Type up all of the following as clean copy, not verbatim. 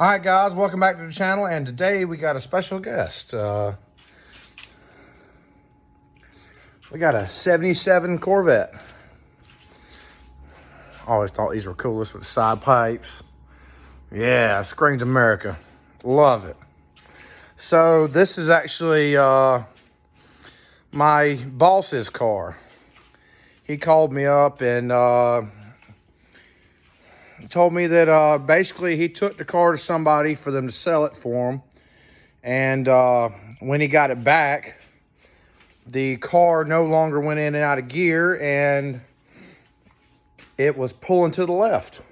All right, guys, welcome back to the channel, and today we got a special guest. We got a 77 Corvette. I always thought these were coolest with side pipes. Yeah, screams America. Love it. So this is actually my boss's car. He called me up and told me that basically he took the car to somebody for them to sell it for him. And when he got it back, the car no longer went in and out of gear, and it was pulling to the left.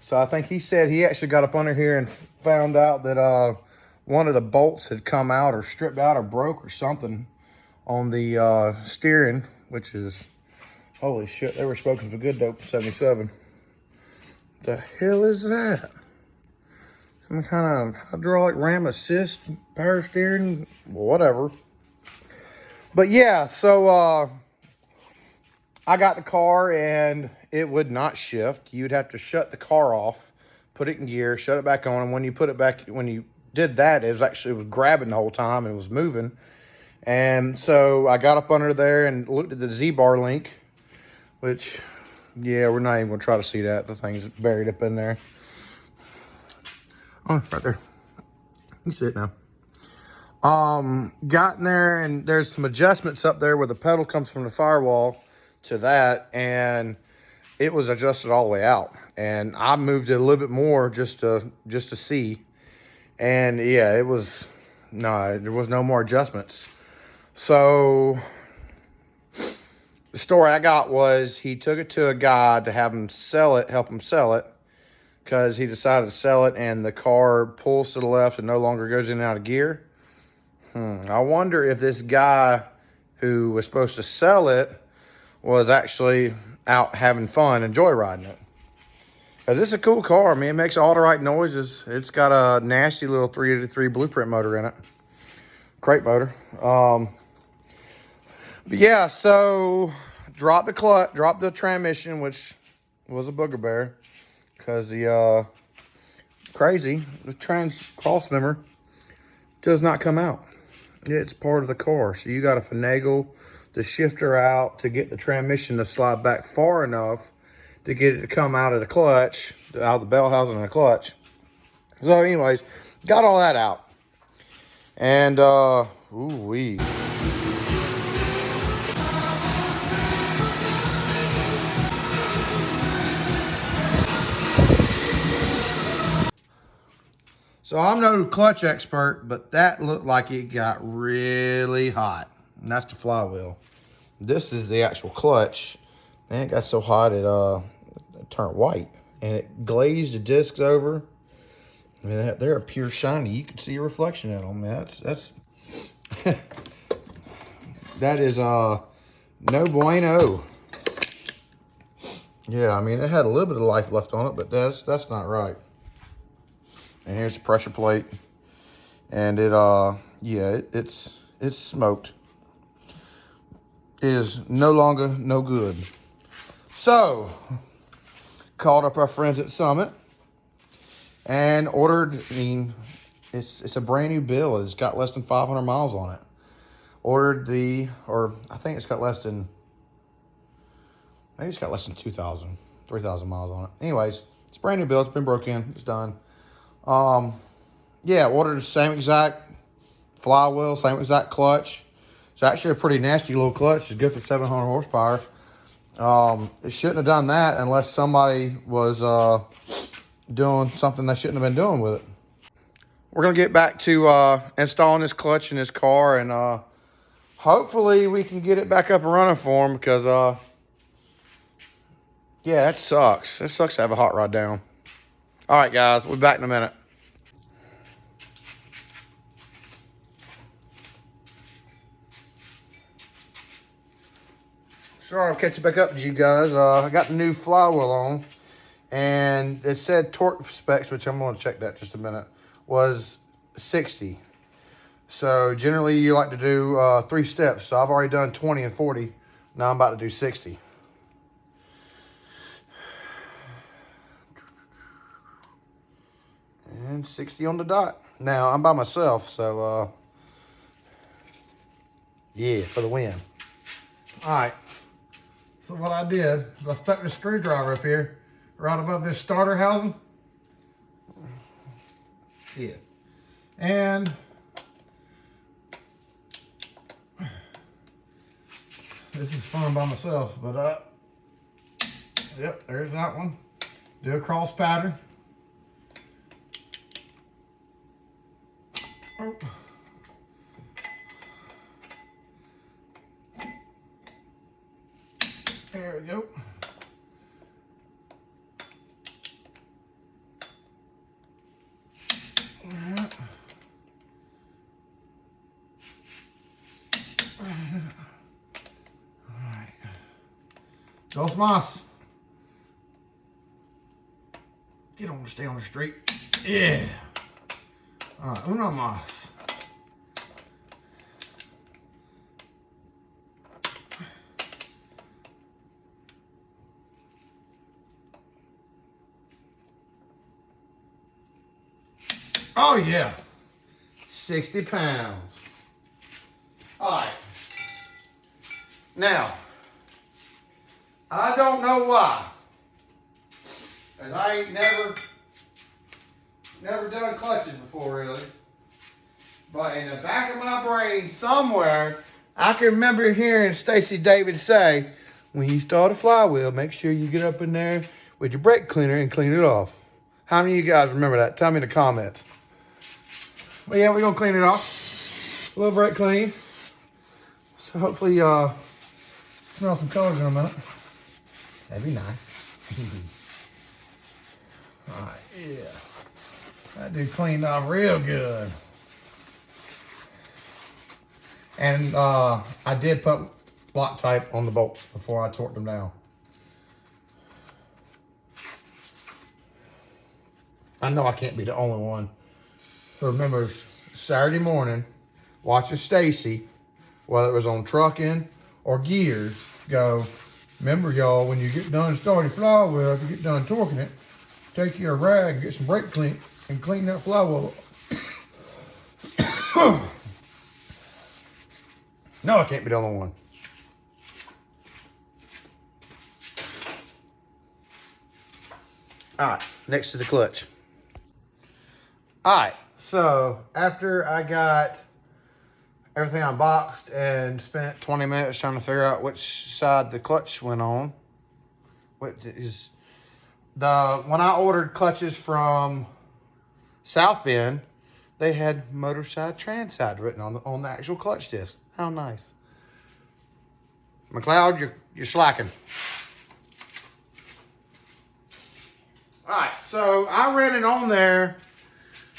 So I think he said he actually got up under here and found out that one of the bolts had come out or stripped out or broke or something on the steering, which is, holy shit, they were smoking for good dope, 77. The hell is that? Some kind of hydraulic ram assist, power steering, whatever. But yeah, so I got the car and it would not shift. You'd have to shut the car off, put it in gear, shut it back on, and when you put it back, when you did that, it was grabbing the whole time and it was moving. And so I got up under there and looked at the Z-bar link, which, yeah, we're not even gonna try to see that. The thing's buried up in there. Oh, right there. You see it now. Got in there and there's some adjustments up there where the pedal comes from the firewall to that, and it was adjusted all the way out. And I moved it a little bit more just to see. And yeah, there was no more adjustments. So the story I got was he took it to a guy to help him sell it, because he decided to sell it and the car pulls to the left and no longer goes in and out of gear. I wonder if this guy who was supposed to sell it was actually out having fun and joyriding it. Because it's a cool car. I mean, it makes all the right noises. It's got a nasty little 383 blueprint motor in it. Crate motor. But yeah, so dropped the transmission, which was a booger bear. Because the trans cross member does not come out. It's part of the car, so you got to finagle the shifter out to get the transmission to slide back far enough to get it to come out of the clutch, out of the bell housing and the clutch. So anyways, got all that out. And, ooh-wee. So I'm no clutch expert, but that looked like it got really hot. And that's the flywheel. This is the actual clutch. Man, it got so hot it turned white. And it glazed the discs over. I mean, they're a pure shiny. You can see a reflection in them. That's that is no bueno. Yeah, I mean, it had a little bit of life left on it, but that's not right. And here's the pressure plate. And it's smoked. It is no longer no good. So, called up our friends at Summit and ordered, I mean, it's a brand new build. It's got less than 500 miles on it. Ordered I think it's got less than, maybe it's got less than 2,000, 3,000 miles on it. Anyways, it's a brand new build. It's been broke in. It's done. Yeah, ordered the same exact flywheel, same exact clutch. It's actually a pretty nasty little clutch. It's good for 700 horsepower. It shouldn't have done that unless somebody was doing something they shouldn't have been doing with it. We're going to get back to installing this clutch in this car, and hopefully we can get it back up and running for him, because yeah, that sucks. It sucks to have a hot rod down. All right, guys, we'll be back in a minute. Sorry, I'll catch you back up with you guys. I got the new flywheel on, and it said torque specs, which I'm going to check that just a minute, was 60. So generally you like to do 3 steps. So I've already done 20 and 40. Now I'm about to do 60. And 60 on the dot. Now, I'm by myself, so, yeah, for the win. All right. So what I did is I stuck the screwdriver up here, right above this starter housing. Yeah. And this is fun by myself, but yep, there's that one. Do a cross pattern. Oh. There we go. Alright. Dos más. Stay on the street. Yeah. Alright, uno más. Oh yeah. 60 pounds. Alright. Now, I don't know why. As I ain't never done clutches before really. But in the back of my brain somewhere, I can remember hearing Stacy David say, when you start a flywheel, make sure you get up in there with your brake cleaner and clean it off. How many of you guys remember that? Tell me in the comments. But yeah, we're gonna clean it off. A little brake clean. So hopefully smell some colors in a minute. That'd be nice. Alright, yeah. That dude cleaned off real good. And I did put Loctite on the bolts before I torqued them down. I know I can't be the only one who remembers Saturday morning watching Stacy, whether it was on trucking or gears, go, remember y'all, when you get done starting flywheel, if you get done torquing it, take your rag and get some brake clean and clean that flywheel. No, I can't be the only one. All right, next to the clutch. All right, so after I got everything unboxed and spent 20 minutes trying to figure out which side the clutch went on, when I ordered clutches from South Bend, they had motor side, trans side written on the actual clutch disc. How nice. McLeod, you're slacking. All right, so I ran it on there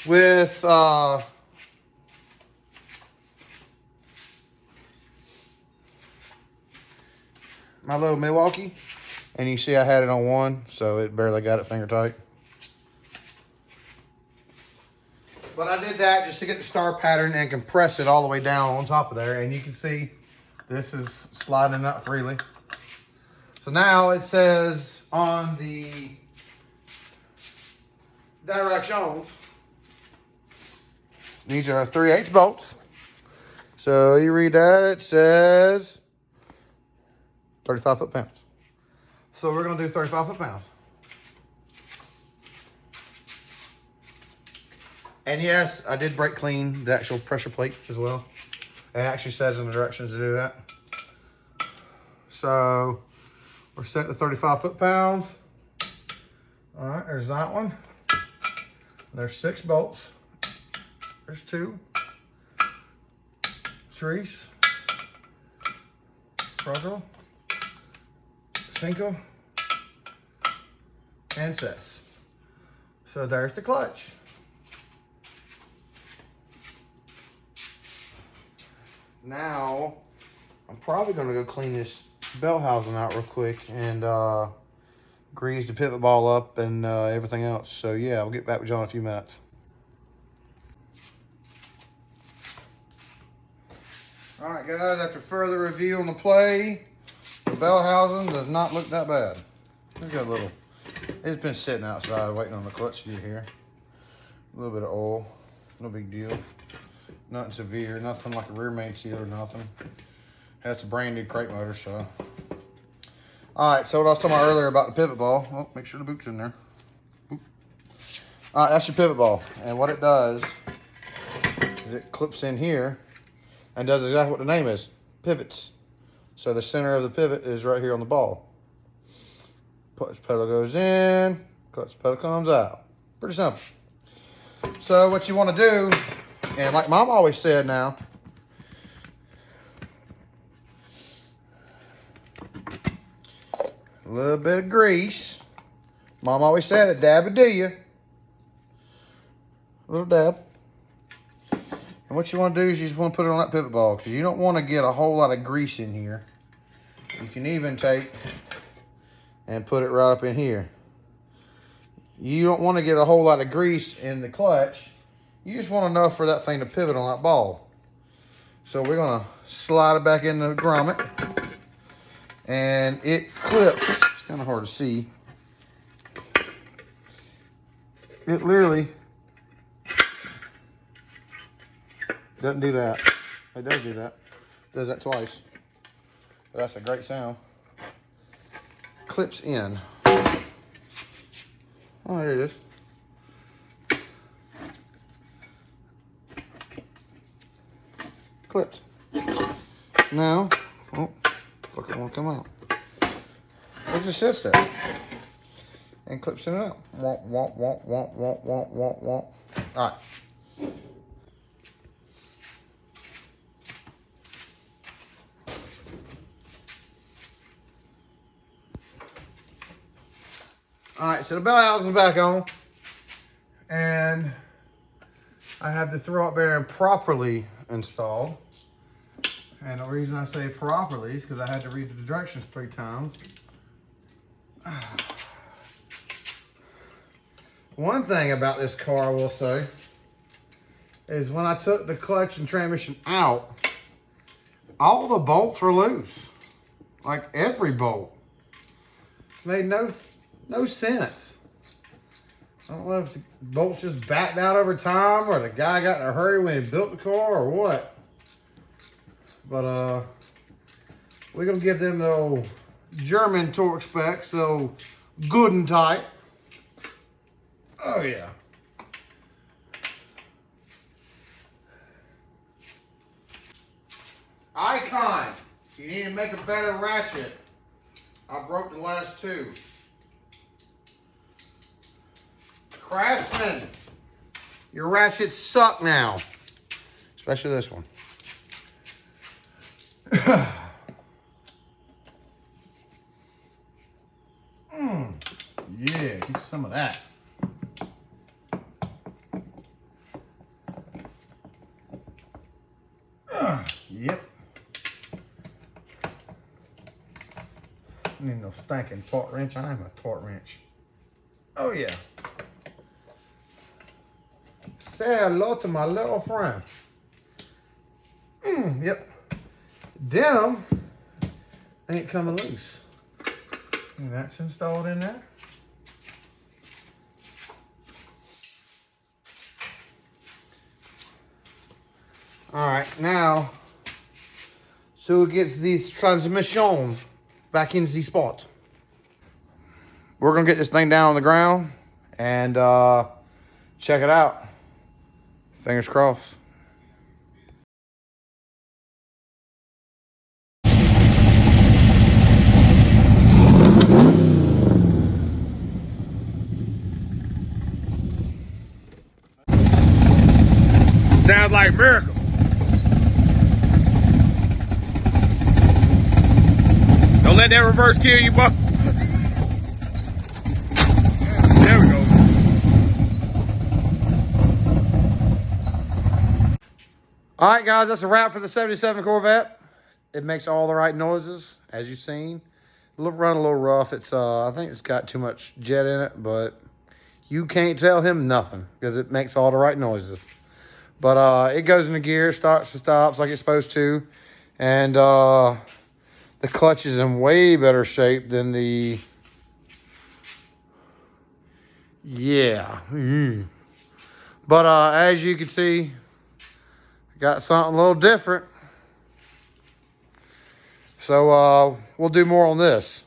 with my little Milwaukee, and you see I had it on one, so it barely got it finger tight. But I did that just to get the star pattern and compress it all the way down on top of there, and you can see this is sliding up freely. So now it says on the directions, these are 3/8 bolts. So you read that, it says 35 foot-pounds. So we're gonna do 35 foot-pounds. And yes, I did brake clean the actual pressure plate as well. It actually says in the directions to do that. So we're set to 35 foot-pounds. All right, there's that one. There's 6 bolts. There's 2. Trees. Fragile. Cinco. And Cess. So there's the clutch. Now, I'm probably going to go clean this bell housing out real quick and grease the pivot ball up and everything else. So yeah, I'll get back with y'all in a few minutes. All right, guys, after further review on the play, the bell housing does not look that bad. Look at that little, it's been sitting outside waiting on the clutch to get here. A little bit of oil, no big deal. Nothing severe, nothing like a rear main seal or nothing. That's a brand new crate motor, so. All right, so what I was talking about earlier about the pivot ball. Oh, make sure the boot's in there. Boop. All right, that's your pivot ball. And what it does is it clips in here and does exactly what the name is, pivots. So the center of the pivot is right here on the ball. Clutch pedal goes in, clutch pedal comes out. Pretty simple. So what you want to do, and like Mom always said now, a little bit of grease. Mom always said it, dab it, do you? A little dab. And what you want to do is you just want to put it on that pivot ball because you don't want to get a whole lot of grease in here. You can even take and put it right up in here. You don't want to get a whole lot of grease in the clutch. You just want enough for that thing to pivot on that ball. So we're going to slide it back in the grommet. And it clips. It's kind of hard to see. It literally doesn't do that. It does do that. It does that twice. But that's a great sound. Clips in. Oh, there it is. Clips. Now, oh, fuck, it won't come out. It just sits there and clips in and out. Womp, womp, womp, womp, womp, womp, womp, womp. All right. All right, so the bell housing is back on, and I have the throw-up bearing properly installed. And the reason I say properly is because I had to read the directions 3 times. One thing about this car I will say is when I took the clutch and transmission out, all the bolts were loose. Like every bolt. Made no sense. I don't know if the bolts just backed out over time or the guy got in a hurry when he built the car or what. But we're gonna give them the old German torque specs, so good and tight. Oh yeah. Icon, you need to make a better ratchet. I broke the last 2. Craftsman, your ratchets suck now. Especially this one. Yeah, get some of that. Yep. Need no stinking torque wrench. I am a torque wrench. Oh yeah. Say hello to my little friend. Yep. Them ain't coming loose. And that's installed in there. All right, now, so it gets this transmission back in the spot. We're gonna get this thing down on the ground and check it out. Fingers crossed. Sounds like a miracle. Don't let that reverse kill you, bro. There we go. All right, guys, that's a wrap for the 77 Corvette. It makes all the right noises, as you've seen. It'll run a little rough. It's I think it's got too much jet in it, but you can't tell him nothing because it makes all the right noises. But it goes into gear, starts and stops like it's supposed to. And the clutch is in way better shape than the... Yeah. But as you can see, got something a little different. So we'll do more on this.